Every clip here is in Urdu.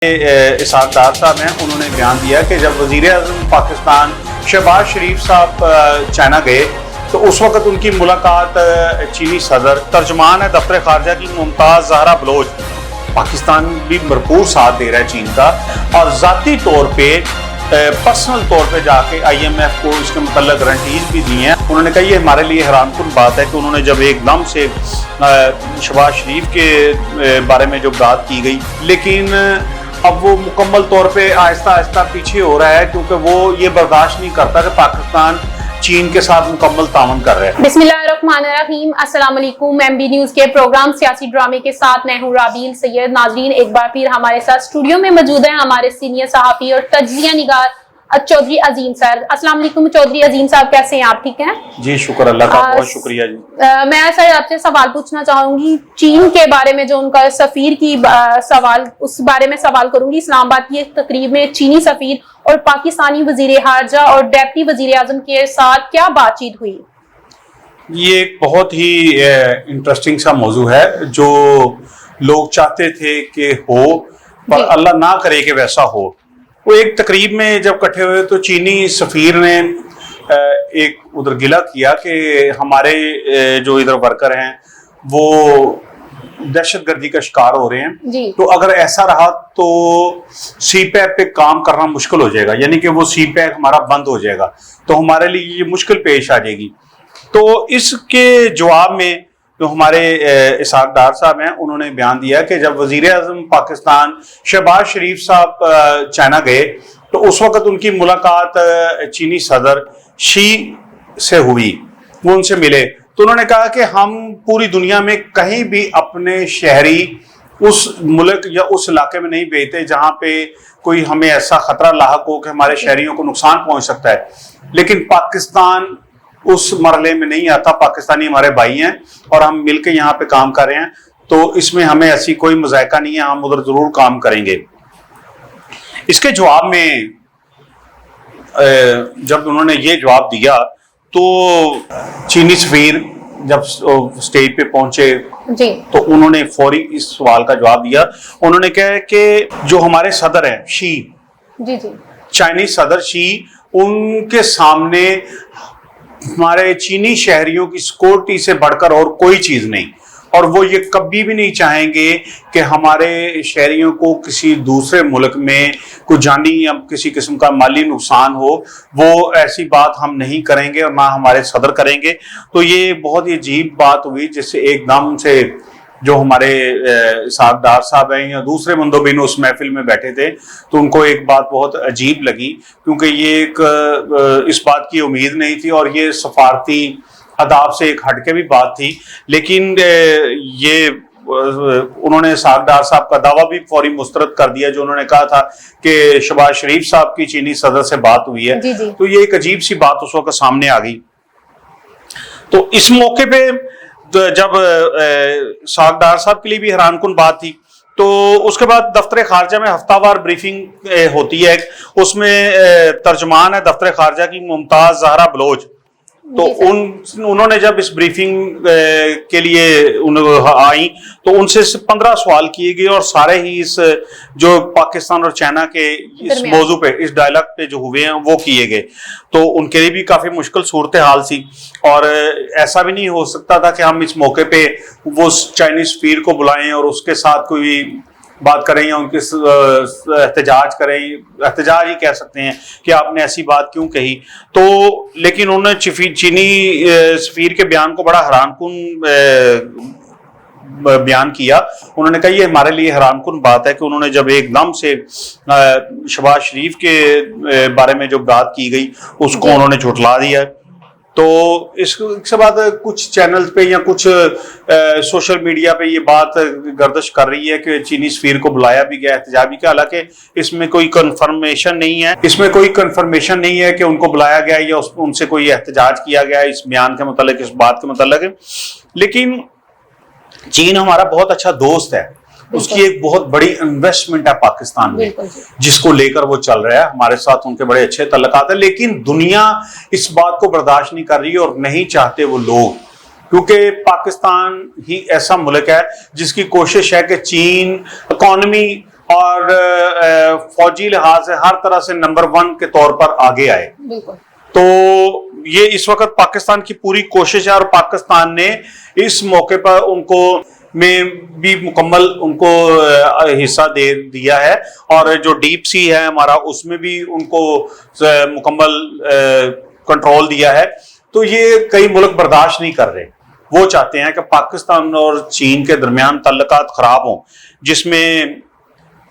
اسحاق ڈار صاحب ہیں، انہوں نے بیان دیا کہ جب وزیر اعظم پاکستان شہباز شریف صاحب چائنا گئے تو اس وقت ان کی ملاقات چینی صدر ترجمان ہے دفتر خارجہ کی ممتاز زہرا بلوچ، پاکستان بھی بھرپور ساتھ دے رہا ہے چین کا، اور ذاتی طور پہ پرسنل طور پہ جا کے آئی ایم ایف کو اس کے متعلق گارنٹیز بھی دی ہیں۔ انہوں نے کہا یہ ہمارے لیے حیران کن بات ہے کہ انہوں نے جب ایک دم سے شہباز شریف کے بارے میں جو بات کی گئی، لیکن اب وہ مکمل طور پہ آہستہ آہستہ پیچھے ہو رہا ہے کیونکہ وہ یہ برداشت نہیں کرتا کہ پاکستان چین کے ساتھ مکمل تعاون کر رہے ہیں۔ بسم اللہ الرحمن الرحیم، السلام علیکم۔ ایم بی نیوز کے پروگرام سیاسی ڈرامے کے ساتھ میں ہوں رابیل سید۔ ناظرین، ایک بار پھر ہمارے ساتھ اسٹوڈیو میں موجود ہیں ہمارے سینئر صحافی اور تجزیہ نگار چودھری عظیم صاحب۔ السلام علیکم چودھری عظیم صاحب، کیسے ہیں آپ؟ ٹھیک ہیں جی، شکر اللہ کا، بہت شکریہ جی۔ میں سر آپ سے سوال پوچھنا چاہوں گی چین کے بارے میں، جو ان کا سفیر کی سوال، اس بارے میں سوال کروں گی۔ اسلام آباد کی ایک تقریب میں چینی سفیر اور پاکستانی وزیر خارجہ اور ڈپٹی وزیر اعظم کے ساتھ کیا بات چیت ہوئی؟ یہ ایک بہت ہی انٹرسٹنگ سا موضوع ہے جو لوگ چاہتے تھے کہ ہو، پر اللہ نہ کرے کہ ویسا ہو۔ وہ ایک تقریب میں جب اکٹھے ہوئے تو چینی سفیر نے ایک ادھر گلہ کیا کہ ہمارے جو ادھر ورکر ہیں وہ دہشت گردی کا شکار ہو رہے ہیں، تو اگر ایسا رہا تو سی پیک پہ کام کرنا مشکل ہو جائے گا، یعنی کہ وہ سی پیک ہمارا بند ہو جائے گا تو ہمارے لیے یہ مشکل پیش آ جائے گی۔ تو اس کے جواب میں جو ہمارے اسحاق ڈار صاحب ہیں، انہوں نے بیان دیا کہ جب وزیر اعظم پاکستان شہباز شریف صاحب چائنا گئے تو اس وقت ان کی ملاقات چینی صدر شی سے ہوئی، وہ ان سے ملے تو انہوں نے کہا کہ ہم پوری دنیا میں کہیں بھی اپنے شہری اس ملک یا اس علاقے میں نہیں بھیجتے جہاں پہ کوئی ہمیں ایسا خطرہ لاحق ہو کہ ہمارے شہریوں کو نقصان پہنچ سکتا ہے، لیکن پاکستان اس مرحلے میں نہیں آتا۔ پاکستانی ہمارے بھائی ہیں اور ہم مل کے یہاں پہ کام کر رہے ہیں، تو اس میں ہمیں ایسی کوئی مذائقہ نہیں ہے، ہم ادھر ضرور کام کریں گے۔ اس کے جواب میں جب انہوں نے یہ جواب دیا تو چینی سفیر جب اسٹیج پہ پہنچے تو انہوں نے فوری اس سوال کا جواب دیا۔ انہوں نے کہا کہ جو ہمارے صدر ہیں شی، چائنیز صدر شی، ان کے سامنے ہمارے چینی شہریوں کی سیکورٹی سے بڑھ کر اور کوئی چیز نہیں، اور وہ یہ کبھی بھی نہیں چاہیں گے کہ ہمارے شہریوں کو کسی دوسرے ملک میں کوئی جانی یا کسی قسم کا مالی نقصان ہو، وہ ایسی بات ہم نہیں کریں گے اور نہ ہمارے صدر کریں گے۔ تو یہ بہت ہی عجیب بات ہوئی جس سے ایک دم سے جو ہمارے اسحاق ڈار صاحب ہیں یا دوسرے مندوبین اس محفل میں بیٹھے تھے تو ان کو ایک بات بہت عجیب لگی، کیونکہ یہ ایک اس بات کی امید نہیں تھی اور یہ سفارتی آداب سے ایک ہٹ کے بھی بات تھی، لیکن یہ انہوں نے اسحاق ڈار صاحب کا دعویٰ بھی فوری مسترد کر دیا جو انہوں نے کہا تھا کہ شہباز شریف صاحب کی چینی صدر سے بات ہوئی ہے۔ تو یہ ایک عجیب سی بات اس وقت سامنے آ گئی۔ تو اس موقع پہ جب اسحاق ڈار صاحب کے لیے بھی حیران کن بات تھی، تو اس کے بعد دفتر خارجہ میں ہفتہ وار بریفنگ ہوتی ہے، اس میں ترجمان ہے دفتر خارجہ کی ممتاز زہرا بلوچ، تو انہوں نے جب اس بریفنگ کے لیے آئیں تو ان سے 15 سوال کیے گئے اور سارے ہی اس جو پاکستان اور چائنا کے اس موضوع پہ، اس ڈائلاگ پہ جو ہوئے ہیں وہ کیے گئے۔ تو ان کے لیے بھی کافی مشکل صورتحال سی، اور ایسا بھی نہیں ہو سکتا تھا کہ ہم اس موقع پہ وہ چائنیز سفیر کو بلائیں اور اس کے ساتھ کوئی بات کریں یا ان کے احتجاج کریں، احتجاج ہی کہہ سکتے ہیں کہ آپ نے ایسی بات کیوں کہی۔ تو لیکن انہوں نے چینی سفیر کے بیان کو بڑا حیران کن بیان کیا۔ انہوں نے کہا یہ ہمارے لیے حیران کن بات ہے کہ انہوں نے جب ایک دم سے شہباز شریف کے بارے میں جو بات کی گئی اس کو انہوں نے جھٹلا دیا۔ تو اس کے بعد کچھ چینل پہ یا کچھ سوشل میڈیا پہ یہ بات گردش کر رہی ہے کہ چینی سفیر کو بلایا بھی گیا، احتجاج بھی کیا، حالانکہ اس میں کوئی کنفرمیشن نہیں ہے کہ ان کو بلایا گیا یا ان سے کوئی احتجاج کیا گیا اس بیان کے متعلق، اس بات کے متعلق۔ لیکن چین ہمارا بہت اچھا دوست ہے، اس کی ایک بہت بڑی انویسٹمنٹ ہے پاکستان میں جس کو لے کر وہ چل رہا ہے، ہمارے ساتھ ان کے بڑے اچھے تعلقات ہیں، لیکن دنیا اس بات کو برداشت نہیں کر رہی اور نہیں چاہتے وہ لوگ، کیونکہ پاکستان ہی ایسا ملک ہے جس کی کوشش ہے کہ چین اکانومی اور فوجی لحاظ سے ہر طرح سے نمبر 1 کے طور پر آگے آئے. تو یہ اس وقت پاکستان کی پوری کوشش ہے اور پاکستان نے اس موقع پر ان کو میں بھی مکمل ان کو حصہ دے دیا ہے, اور جو ڈیپ سی ہے ہمارا اس میں بھی ان کو مکمل کنٹرول دیا ہے. تو یہ کئی ملک برداشت نہیں کر رہے, وہ چاہتے ہیں کہ پاکستان اور چین کے درمیان تعلقات خراب ہوں, جس میں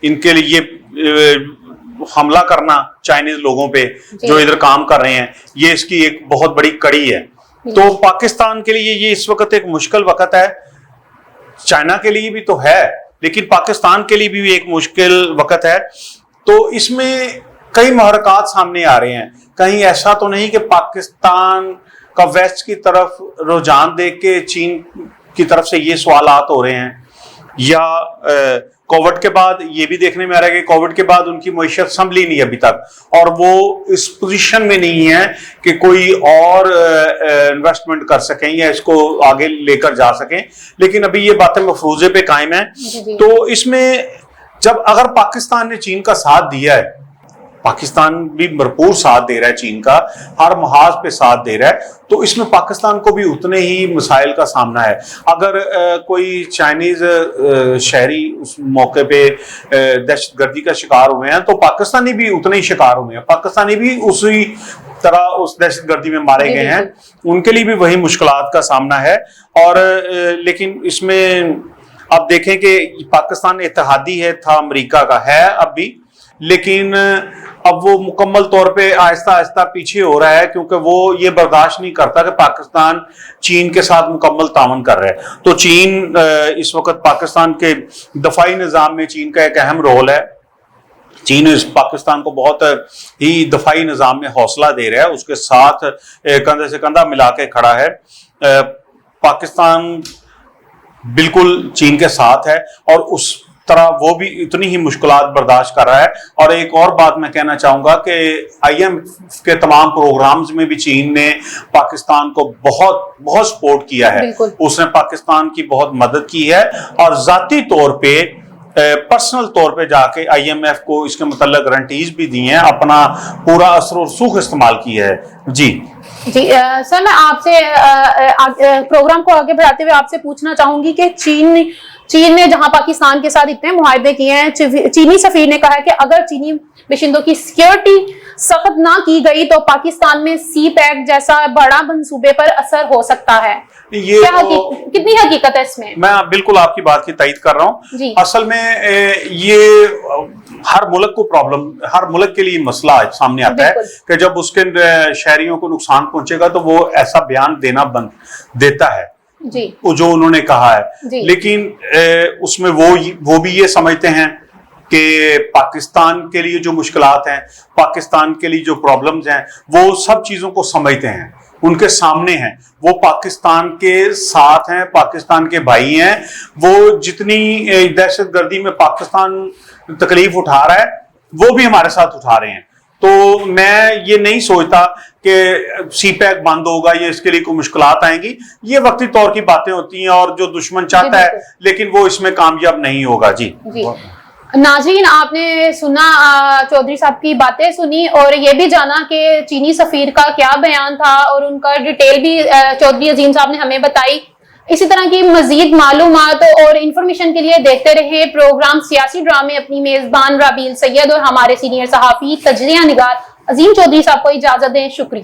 ان کے لیے حملہ کرنا چائنیز لوگوں پہ جو ادھر کام کر رہے ہیں, یہ اس کی ایک بہت بڑی کڑی ہے. تو پاکستان کے لیے یہ اس وقت ایک مشکل وقت ہے, چائنا کے لیے بھی تو ہے لیکن پاکستان کے لیے بھی ایک مشکل وقت ہے. تو اس میں کئی محرکات سامنے آ رہے ہیں. کہیں ایسا تو نہیں کہ پاکستان کا ویسٹ کی طرف رجحان دیکھ کے چین کی طرف سے یہ سوالات ہو رہے ہیں, یا کووڈ کے بعد یہ بھی دیکھنے میں آ رہا ہے کہ کووڈ کے بعد ان کی معیشت سنبھلی نہیں ابھی تک, اور وہ اس پوزیشن میں نہیں ہے کہ کوئی اور انویسٹمنٹ کر سکیں یا اس کو آگے لے کر جا سکیں. لیکن ابھی یہ باتیں مفروضے پہ قائم ہیں. تو اس میں جب اگر پاکستان نے چین کا ساتھ دیا ہے, پاکستان بھی بھرپور ساتھ دے رہا ہے چین کا, ہر محاذ پہ ساتھ دے رہا ہے, تو اس میں پاکستان کو بھی اتنے ہی مسائل کا سامنا ہے. اگر کوئی چائنیز شہری اس موقع پہ دہشت گردی کا شکار ہوئے ہیں تو پاکستانی بھی اتنے ہی شکار ہوئے ہیں, پاکستانی بھی اسی طرح اس دہشت گردی میں مارے گئے ہیں, ان کے لیے بھی وہی مشکلات کا سامنا ہے. اور لیکن اس میں اب دیکھیں کہ پاکستان اتحادی ہے تھا امریکہ کا, ہے اب بھی, لیکن اب وہ مکمل طور پہ آہستہ آہستہ پیچھے ہو رہا ہے, کیونکہ وہ یہ برداشت نہیں کرتا کہ پاکستان چین کے ساتھ مکمل تعاون کر رہا ہے. تو چین اس وقت پاکستان کے دفاعی نظام میں چین کا ایک اہم رول ہے. چین پاکستان کو بہت ہی دفاعی نظام میں حوصلہ دے رہا ہے, اس کے ساتھ کندھے سے کندھا ملا کے کھڑا ہے. پاکستان بالکل چین کے ساتھ ہے اور اس طرح وہ بھی اتنی ہی مشکلات برداشت کر رہا ہے. اور ایک اور بات میں کہنا چاہوں گا کہ آئی ایم کے تمام پروگرامز میں بھی چین نے پاکستان کو بہت سپورٹ کیا ہے, اس نے پاکستان کی بہت مدد کی ہے, اور ذاتی طور پہ پرسنل طور پہ جا کے آئی ایم ایف کو اس کے متعلق گارنٹیز بھی دی ہیں, اپنا پورا اثر و رسوخ استعمال کیا ہے. جی سر, میں آپ سے پروگرام کو آگے بڑھاتے ہوئے آپ سے پوچھنا چاہوں گی کہ چین نے جہاں پاکستان کے ساتھ اتنے معاہدے کیے ہیں, چینی سفیر نے کہا ہے کہ اگر چینی باشندوں کی سیکیورٹی سخت نہ کی گئی تو پاکستان میں سی پیک جیسا بڑا منصوبے پر اثر ہو سکتا ہے. کتنی حقیقت ہے اس میں؟ میں بالکل آپ کی بات کی تائید کر رہا ہوں. اصل میں یہ ہر ملک کو پرابلم, ہر ملک کے لیے مسئلہ سامنے آتا ہے کہ جب اس کے شہریوں کو نقصان پہنچے گا تو وہ ایسا بیان دیتا ہے جو انہوں نے کہا ہے. لیکن اس میں وہ بھی یہ سمجھتے ہیں کہ پاکستان کے لیے جو مشکلات ہیں, پاکستان کے لیے جو پرابلمز ہیں, وہ سب چیزوں کو سمجھتے ہیں, ان کے سامنے ہیں, وہ پاکستان کے ساتھ ہیں, پاکستان کے بھائی ہیں. وہ جتنی دہشت گردی میں پاکستان تکلیف اٹھا رہا ہے وہ بھی ہمارے ساتھ اٹھا رہے ہیں. تو میں یہ نہیں سوچتا کہ سی پیک بند ہوگا یا اس کے لیے کوئی مشکلات آئیں گی. یہ وقتی طور کی باتیں ہوتی ہیں اور جو دشمن چاہتا ہے لیکن وہ اس میں کامیاب نہیں ہوگا. جی ناظرین, آپ نے سنا چودھری صاحب کی باتیں سنی اور یہ بھی جانا کہ چینی سفیر کا کیا بیان تھا, اور ان کا ڈیٹیل بھی چودھری عظیم صاحب نے ہمیں بتائی. اسی طرح کی مزید معلومات اور انفارمیشن کے لیے دیکھتے رہے پروگرام سیاسی ڈرامے. اپنی میزبان رابیل سید اور ہمارے سینئر صحافی تجزیہ نگار عظیم چودھری صاحب کو اجازت دیں. شکریہ.